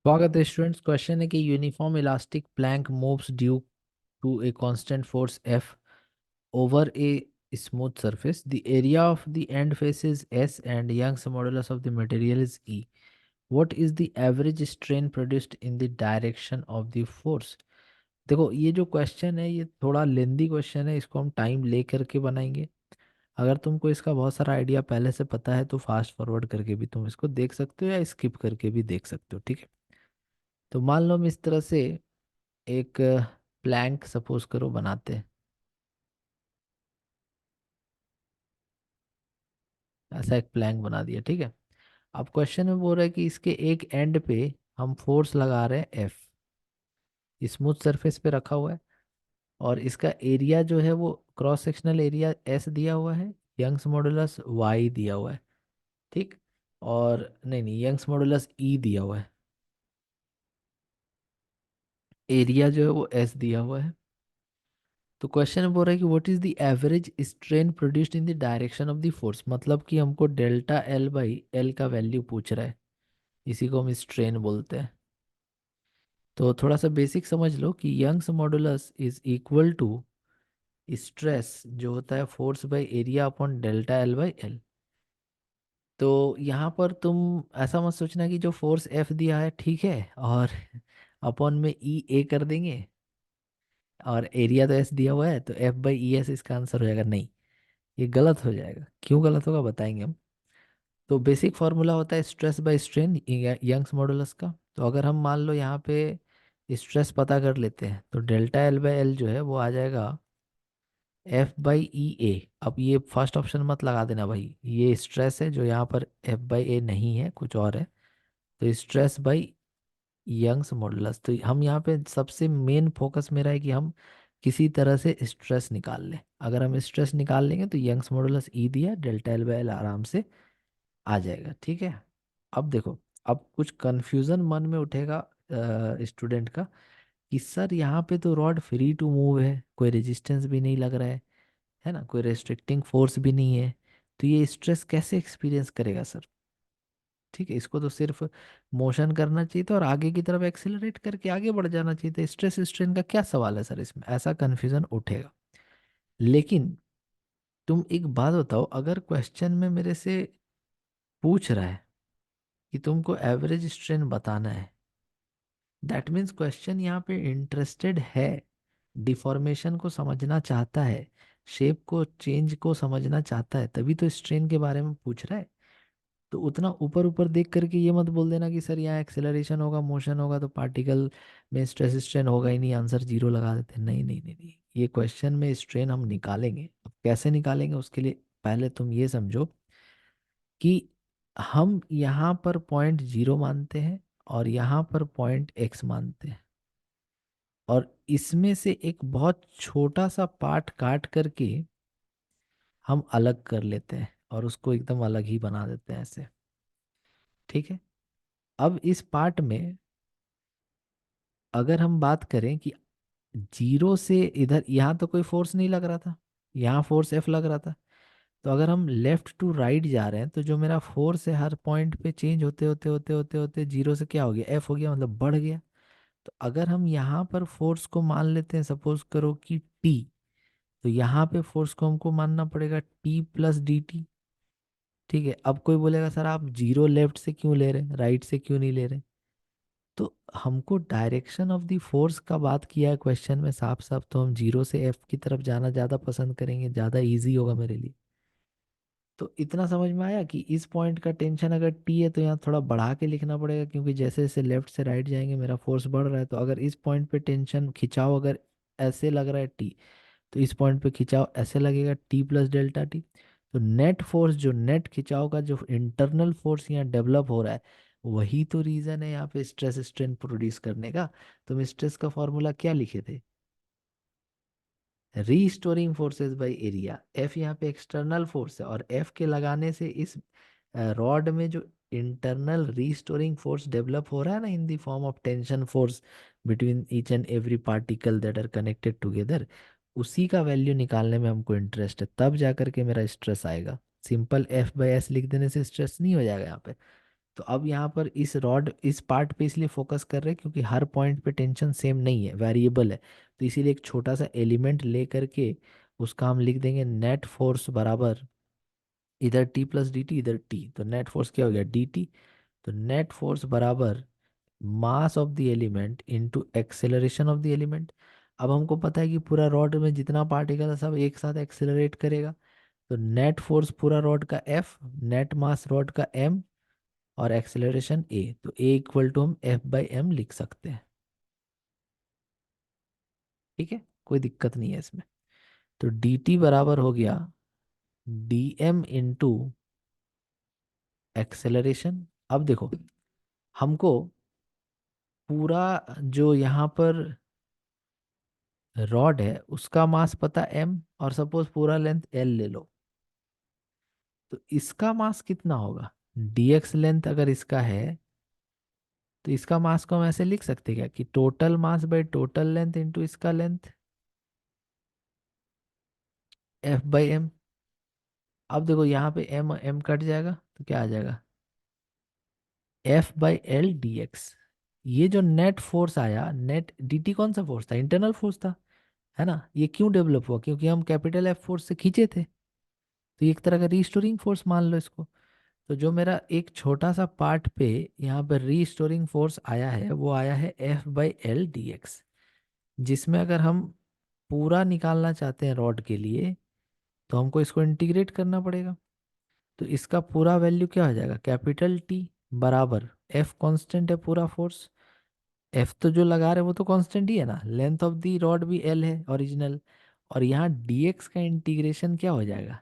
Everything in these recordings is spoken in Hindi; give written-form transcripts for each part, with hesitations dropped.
स्वागत है स्टूडेंट्स। क्वेश्चन है कि uniform elastic plank moves due to a constant force F over a smooth surface. The area of the end face is S and Young's modulus of the material is E. What is the average strain produced in the direction of the force? देखो, ये जो क्वेश्चन है ये थोड़ा लेंदी क्वेश्चन है, इसको हम टाइम ले करके बनाएंगे। अगर तुमको इसका बहुत सारा आइडिया पहले से पता है तो फास्ट फॉरवर्ड करके भी तुम इसको देख सकते हो या स्किप करके भी देख सकते हो, ठीक है। तो मान लो हम इस तरह से एक प्लैंक सपोज करो बनाते हैं। ऐसा एक प्लैंक बना दिया, ठीक है। अब क्वेश्चन में बोल रहा है कि इसके एक एंड पे हम फोर्स लगा रहे हैं एफ, स्मूथ सरफेस पे रखा हुआ है। और इसका एरिया जो है वो क्रॉस सेक्शनल एरिया एस दिया हुआ है, यंग्स मॉडुलस वाई दिया हुआ है, ठीक। और नहीं नहीं, यंग्स मॉडुलस ई दिया हुआ है, एरिया जो है वो एस दिया हुआ है। तो क्वेश्चन में बोल रहा है कि what is the average strain produced in the direction of the force, मतलब कि हमको डेल्टा एल बाई एल का वैल्यू पूछ रहा है। इसी को हम स्ट्रेन बोलते हैं। तो थोड़ा सा बेसिक समझ लो कि Young's modulus is equal to stress जो होता है force by area upon delta L by L. तो यहाँ पर तुम ऐसा मत सोचना कि जो फोर्स एफ दिया है ठीक है और अपॉन में ई ए कर देंगे और एरिया तो एस दिया हुआ है तो एफ बाई ई एस इसका आंसर हो जाएगा। नहीं, ये गलत हो जाएगा। क्यों गलत होगा बताएंगे हम। तो बेसिक फार्मूला होता है stress by strain Young's modulus का। तो अगर हम मान लो यहाँ पे स्ट्रेस पता कर लेते हैं तो डेल्टा एल बाई एल जो है वो आ जाएगा एफ बाई ई ए। अब ये फर्स्ट ऑप्शन मत लगा देना भाई, ये स्ट्रेस है जो यहाँ पर एफ बाई ए नहीं है, कुछ और है। तो स्ट्रेस बाई यंग्स मॉडुलस, तो हम यहाँ पे सबसे मेन फोकस मेरा है कि हम किसी तरह से स्ट्रेस निकाल लें। अगर हम स्ट्रेस निकाल लेंगे तो यंग्स मॉडुलस ई दिया, डेल्टा एल बाई एल आराम से आ जाएगा, ठीक है। अब देखो, अब कुछ कंफ्यूजन मन में उठेगा स्टूडेंट का कि सर यहाँ पे तो रॉड फ्री टू मूव है, कोई रेजिस्टेंस भी नहीं लग रहा है ना, कोई रेस्ट्रिक्टिंग फोर्स भी नहीं है, तो ये स्ट्रेस कैसे एक्सपीरियंस करेगा सर। ठीक है, इसको तो सिर्फ मोशन करना चाहिए था और आगे की तरफ एक्सेलरेट करके आगे बढ़ जाना चाहिए था। स्ट्रेस स्ट्रेन का क्या सवाल है सर इसमें, ऐसा कंफ्यूजन उठेगा। लेकिन तुम एक बात बताओ, अगर क्वेश्चन में मेरे से पूछ रहा है कि तुमको एवरेज स्ट्रेन बताना है, दैट मीन्स क्वेश्चन यहाँ पे इंटरेस्टेड है, डिफॉर्मेशन को समझना चाहता है, शेप को चेंज को समझना चाहता है, तभी तो स्ट्रेन के बारे में पूछ रहा है। तो उतना ऊपर ऊपर देख करके ये मत बोल देना कि सर यहाँ एक्सेलरेशन होगा मोशन होगा तो पार्टिकल में स्ट्रेस स्ट्रेन होगा ही नहीं, आंसर जीरो लगा देते हैं। नहीं नहीं नहीं नहीं, ये क्वेश्चन में स्ट्रेन हम निकालेंगे। अब कैसे निकालेंगे उसके लिए पहले तुम ये समझो कि हम यहाँ पर पॉइंट जीरो मानते हैं और यहाँ पर पॉइंट एक्स मानते हैं, और इसमें से एक बहुत छोटा सा पार्ट काट करके हम अलग कर लेते हैं और उसको एकदम अलग ही बना देते हैं ऐसे, ठीक है। अब इस पार्ट में अगर हम बात करें कि जीरो से इधर, यहाँ तो कोई फोर्स नहीं लग रहा था, यहाँ फोर्स एफ लग रहा था। तो अगर हम लेफ्ट टू राइट जा रहे हैं तो जो मेरा फोर्स है हर पॉइंट पे चेंज होते होते होते होते होते जीरो से क्या हो गया, एफ हो गया, मतलब बढ़ गया। तो अगर हम यहाँ पर फोर्स को मान लेते हैं, सपोज करो कि टी, तो यहाँ पे फोर्स को हमको मानना पड़ेगा टी प्लस डी टी, ठीक है। अब कोई बोलेगा सर आप जीरो लेफ्ट से क्यों ले रहे हैं, राइट से क्यों नहीं ले रहे। तो हमको डायरेक्शन ऑफ द फोर्स का बात किया है क्वेश्चन में साफ साफ, तो हम जीरो से एफ की तरफ जाना ज़्यादा पसंद करेंगे, ज़्यादा इजी होगा मेरे लिए। तो इतना समझ में आया कि इस पॉइंट का टेंशन अगर टी है तो यहाँ थोड़ा बढ़ा के लिखना पड़ेगा, क्योंकि जैसे जैसे लेफ्ट से राइट जाएंगे मेरा फोर्स बढ़ रहा है। तो अगर इस पॉइंट पे टेंशन खिंचाव अगर ऐसे लग रहा है टी, तो इस पॉइंट पे खिंचाव ऐसे लगेगा टी प्लस डेल्टा टी। तो नेट फोर्स, जो नेट खिंचाव का जो इंटरनल फोर्स यहाँ डेवलप हो रहा है, वही तो रीजन है यहाँ पे स्ट्रेस स्ट्रेन प्रोड्यूस करने का। तुम स्ट्रेस का फॉर्मूला क्या लिखे थे, restoring forces by area. F यहाँ पे एक्सटर्नल फोर्स है और एफ के लगाने से इस रॉड में जो इंटरनल रीस्टोरिंग फोर्स डेवलप हो रहा है ना, in the form of tension force between each and every particle that are connected together, उसी का वैल्यू निकालने में हमको इंटरेस्ट है। तब जा करके मेरा स्ट्रेस आएगा। सिंपल एफ बाई एस लिख देने से स्ट्रेस नहीं हो जाएगा यहाँ पे। तो अब यहाँ पर इस रॉड इस पार्ट पे इसलिए फोकस कर रहे हैं क्योंकि हर पॉइंट पे टेंशन सेम नहीं है, वेरिएबल है। तो इसीलिए एक छोटा सा एलिमेंट ले करके उसका हम लिख देंगे नेट फोर्स बराबर, इधर टी प्लस डी टी, इधर टी, तो नेट फोर्स क्या हो गया डी टी। तो नेट फोर्स बराबर mass of the element into acceleration of the element. अब हमको पता है कि पूरा रॉड में जितना पार्टिकल है सब एक साथ एक्सेलरेट करेगा। तो नेट फोर्स पूरा रॉड का एफ, नेट मास रॉड का एम, और एक्सेलरेशन ए, तो ए इक्वल टू हम एफ बाई एम लिख सकते हैं। ठीक है, कोई दिक्कत नहीं है इसमें। तो डी टी बराबर हो गया डी एम इंटू एक्सेलरेशन। अब देखो, हमको पूरा जो यहाँ पर रॉड है उसका मास पता एम, और सपोज पूरा लेंथ एल ले लो, तो इसका मास कितना होगा, डीएक्स लेंथ अगर इसका है, तो इसका मास को हम ऐसे लिख सकते हैं क्या कि total mass by total length into इसका लेंथ, एफ बाई एम। अब देखो यहाँ पे एम एम कट जाएगा तो क्या आ जाएगा, F by L D x. ये जो नेट फोर्स आया, नेट डी टी कौन सा फोर्स था, इंटरनल फोर्स था, है ना। ये क्यों डेवलप हुआ, क्योंकि हम कैपिटल एफ फोर्स से खींचे थे। तो ये एक तरह का रीस्टोरिंग फोर्स मान लो इसको। तो जो मेरा एक छोटा सा पार्ट पे यहाँ पर रीस्टोरिंग फोर्स आया है वो आया है F by L D x, जिसमें अगर हम पूरा निकालना चाहते हैं रॉड के लिए तो हमको इसको इंटीग्रेट करना पड़ेगा। तो इसका पूरा वैल्यू क्या हो जाएगा, कैपिटल टी बराबर एफ कांस्टेंट है पूरा फोर्स, एफ तो जो लगा रहे हैं वो तो कांस्टेंट ही है ना, लेंथ ऑफ दी रॉड भी एल है ओरिजिनल, और यहाँ डीएक्स का इंटीग्रेशन क्या हो जाएगा,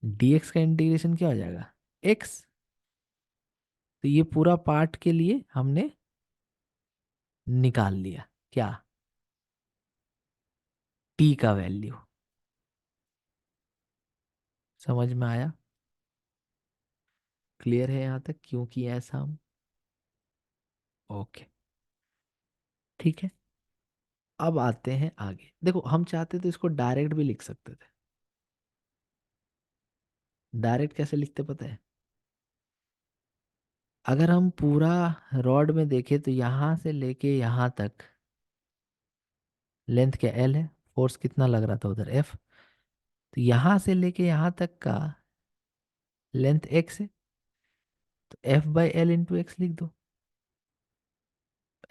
डीएक्स का इंटीग्रेशन क्या हो जाएगा, एक्स। तो ये पूरा पार्ट के लिए हमने निकाल लिया क्या, टी का वैल्यू। समझ में आया, क्लियर है यहाँ तक क्यों किया ऐसा हम। ओके, ठीक है। अब आते हैं आगे, देखो हम चाहते तो इसको डायरेक्ट भी लिख सकते थे। डायरेक्ट कैसे लिखते पता है, अगर हम पूरा रॉड में देखें तो यहाँ से लेके यहाँ तक लेंथ क्या एल है, फोर्स कितना लग रहा था उधर एफ, तो यहाँ से लेके यहाँ तक का लेंथ एक्स है, तो F by L into x लिख दो।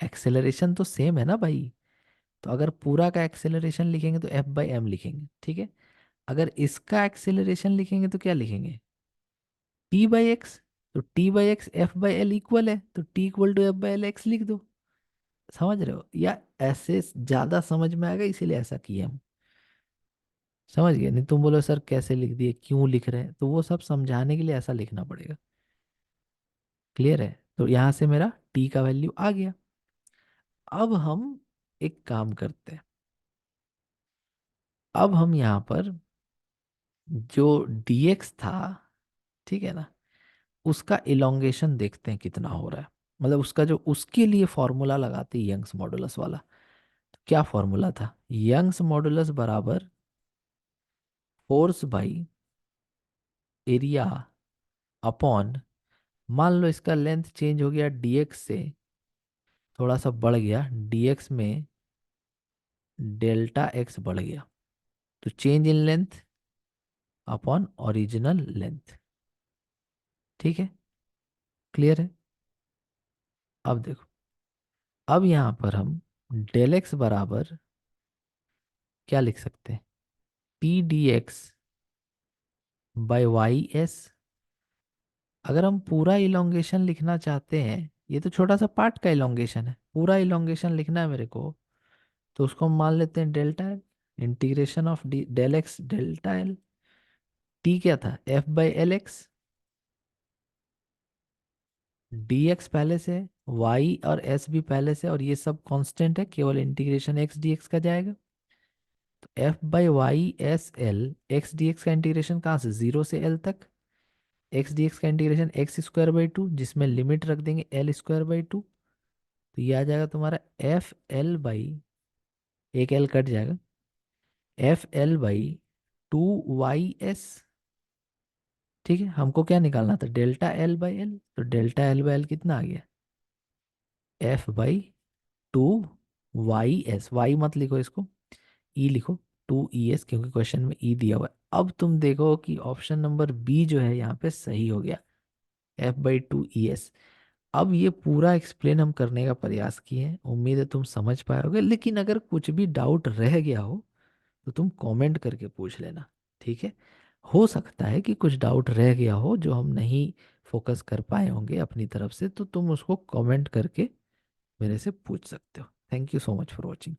एक्सेलरेशन तो सेम है ना भाई, तो अगर पूरा का एक्सेलरेशन लिखेंगे तो एफ बाई एम लिखेंगे, ठीक है। अगर इसका एक्सेलरेशन लिखेंगे तो क्या लिखेंगे, टी बाई एक्स। तो T by X F by L equal है, तो T equal to F by L X लिख दो। समझ रहे हो, या ऐसे ज्यादा समझ में आएगा इसीलिए ऐसा किया हम। समझ गए, नहीं तुम बोलो सर कैसे लिख दिए, क्यों लिख रहे हैं, तो वो सब समझाने के लिए ऐसा लिखना पड़ेगा। क्लियर है, तो यहाँ से मेरा टी का वैल्यू आ गया। अब हम एक काम करते हैं, अब हम यहाँ पर जो dx था, ठीक है ना, उसका इलोंगेशन देखते हैं कितना हो रहा है। मतलब उसका जो उसके लिए फॉर्मूला लगाते हैं यंग्स मॉडुलस वाला। तो क्या फॉर्मूला था, यंग्स मॉडुलस बराबर फोर्स बाई एरिया अपॉन, मान लो इसका लेंथ चेंज हो गया dx से, थोड़ा सा बढ़ गया dx में, डेल्टा एक्स बढ़ गया, तो change in length upon original length. ठीक है, क्लियर है। अब देखो, अब यहाँ पर हम डेल एक्स बराबर क्या लिख सकते हैं, P D X by Y S. अगर हम पूरा इलोंगेशन लिखना चाहते हैं, ये तो छोटा सा पार्ट का इलोंगेशन है, पूरा इलोंगेशन लिखना है मेरे को, तो उसको हम मान लेते हैं delta L, integration of D del X delta L. T क्या था, F by L X, D X पहले से, वाई और एस भी पहले से, और ये सब कांस्टेंट है, केवल इंटीग्रेशन एक्स डी एक्स का जाएगा। तो F by Y S L, X D X का इंटीग्रेशन कहाँ से, जीरो से एल तक, एक्स डी एक्स का integration X square by two, जिसमें लिमिट रख देंगे एल स्क्वायर बाई टू। तो ये आ जाएगा तुम्हारा एफ एल बाई, एक एल कट जाएगा, F L by two Y S. ठीक है, हमको क्या निकालना था, डेल्टा एल बाई एल, तो डेल्टा एल बाई एल कितना आ गया, F by two Y S, Y मत लिखो इसको, ई लिखो, टू ई एस, क्योंकि क्वेश्चन में ई दिया हुआ है। अब तुम देखो कि ऑप्शन नंबर बी जो है यहाँ पे सही हो गया, F by to E S. अब ये पूरा एक्सप्लेन हम करने का प्रयास किए हैं, उम्मीद है तुम समझ पाए होगे, लेकिन अगर कुछ भी डाउट रह गया हो तो तुम कमेंट करके पूछ लेना, ठीक है। हो सकता है कि कुछ डाउट रह गया हो जो हम नहीं फोकस कर पाए होंगे अपनी तरफ से, तो तुम उसको कमेंट करके मेरे से पूछ सकते हो। Thank you so much for watching.